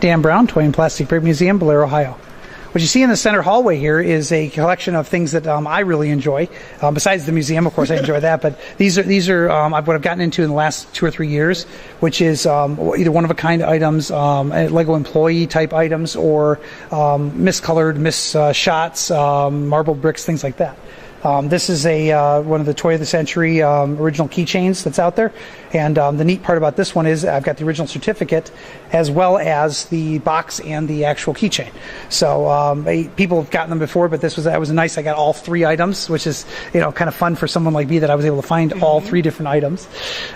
Dan Brown, Toy and Plastic Brick Museum, Blair, Ohio. What you see in the center hallway here is a collection of things that I really enjoy. Besides the museum, of course, I enjoy that. But these are what I've gotten into in the last 2 or 3 years, which is either one-of-a-kind items, Lego employee type items, or miscolored, shots, marble bricks, things like that. This is one of the Toy of the Century original keychains that's out there. And the neat part about this one is I've got the original certificate as well as the box and the actual keychain. So people have gotten them before, but that was nice. I got all 3 items, which is kind of fun for someone like me that I was able to find all 3 different items.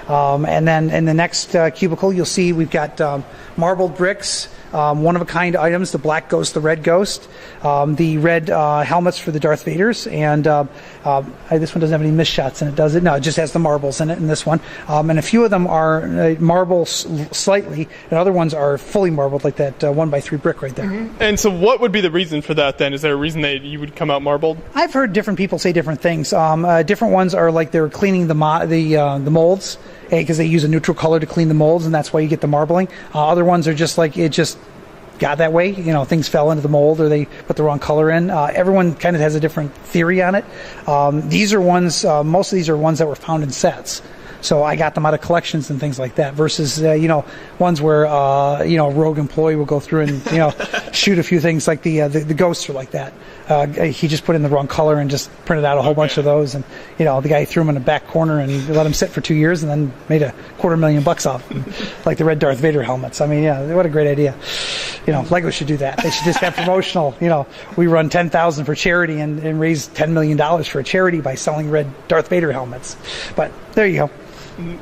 And then in the next cubicle, you'll see we've got marbled bricks. One-of-a-kind items, the black ghost, the red ghost, the red helmets for the Darth Vaders, and this one doesn't have any missed shots in it, does it? No, it just has the marbles in it in this one. And a few of them are marble slightly, and other ones are fully marbled, like that 1x3 brick right there. And so what would be the reason for that then? Is there a reason that you would come out marbled? I've heard different people say different things. Different ones are like they're cleaning the molds, because they use a neutral color to clean the molds, and that's why you get the marbling. Other ones are just like it just got that way. Things fell into the mold or they put the wrong color in. Everyone kind of has a different theory on it. These are ones, most of these are ones that were found in sets. So I got them out of collections and things like that versus, ones where, a rogue employee will go through and, shoot a few things like the ghosts are like that. He just put in the wrong color and just printed out a whole bunch of those. And, the guy threw them in a back corner and let them sit for 2 years and then made $250,000 off them, like the red Darth Vader helmets. I mean, yeah, what a great idea. Lego should do that. They should just have promotional, we run 10,000 for charity and raise $10 million for a charity by selling red Darth Vader helmets. But there you go.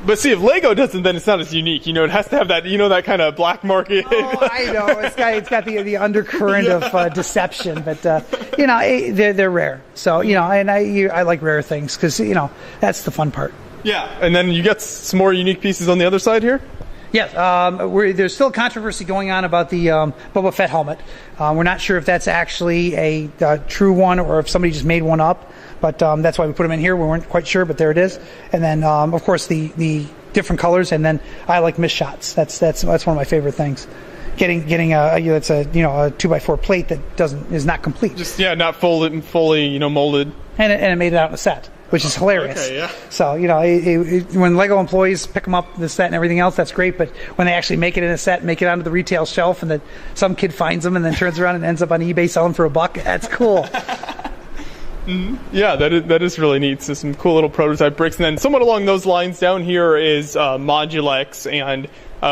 But see, if Lego doesn't, then it's not as unique. It has to have that, that kind of black market. Oh, I know. It's got the undercurrent of deception, but they're rare. So and I like rare things because that's the fun part. Yeah, and then you get some more unique pieces on the other side here. Yes, there's still controversy going on about the Boba Fett helmet. We're not sure if that's actually a true one or if somebody just made one up. But that's why we put them in here. We weren't quite sure, but there it is. And then, of course, the different colors. And then I like missed shots. That's one of my favorite things. Getting it's a 2x4 plate that is not complete. Just not fully molded. And it made it out in a set, which is hilarious. Okay, yeah. So when Lego employees pick them up, the set and everything else, that's great. But when they actually make it in a set, make it onto the retail shelf, and then some kid finds them and then turns around and ends up on eBay selling for $1, that's cool. Yeah, that is really neat. So some cool little prototype bricks. And then somewhat along those lines down here is Modulex. And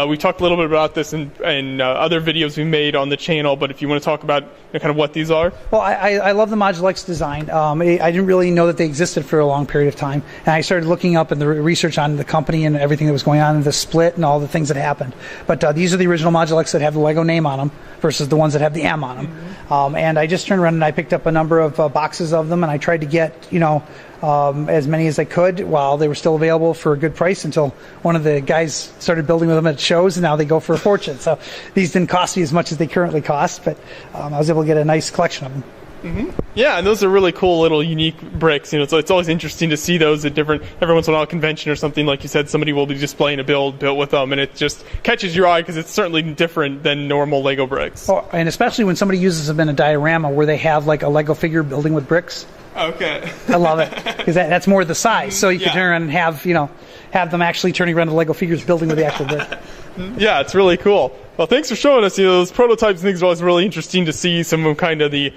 we talked a little bit about this in other videos we made on the channel. But if you want to talk about kind of what these are. Well, I love the Modulex design. I didn't really know that they existed for a long period of time. And I started looking up in the research on the company and everything that was going on, and the split and all the things that happened. But these are the original Modulex that have the Lego name on them versus the ones that have the M on them. And I just turned around and I picked up a number of boxes of them, and I tried to get, as many as I could while they were still available for a good price until one of the guys started building with them at shows, and now they go for a fortune. So these didn't cost me as much as they currently cost, but I was able to get a nice collection of them. Yeah, and those are really cool little unique bricks. So it's always interesting to see those at every once in a while convention or something. Like you said, somebody will be displaying a build built with them, and it just catches your eye because it's certainly different than normal Lego bricks. Oh, and especially when somebody uses them in a diorama where they have like a Lego figure building with bricks. Okay. I love it because that's more the size. So you can turn around and have them actually turning around the Lego figures building with the actual brick. Yeah, it's really cool. Well, thanks for showing us. Those prototypes and things are always really interesting to see some of kind of the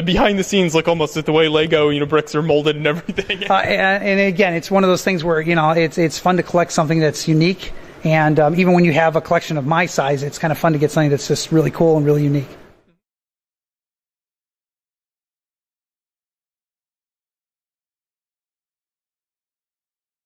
behind the scenes look almost at the way Lego bricks are molded and everything. And again, it's one of those things where it's fun to collect something that's unique, and even when you have a collection of my size, it's kind of fun to get something that's just really cool and really unique.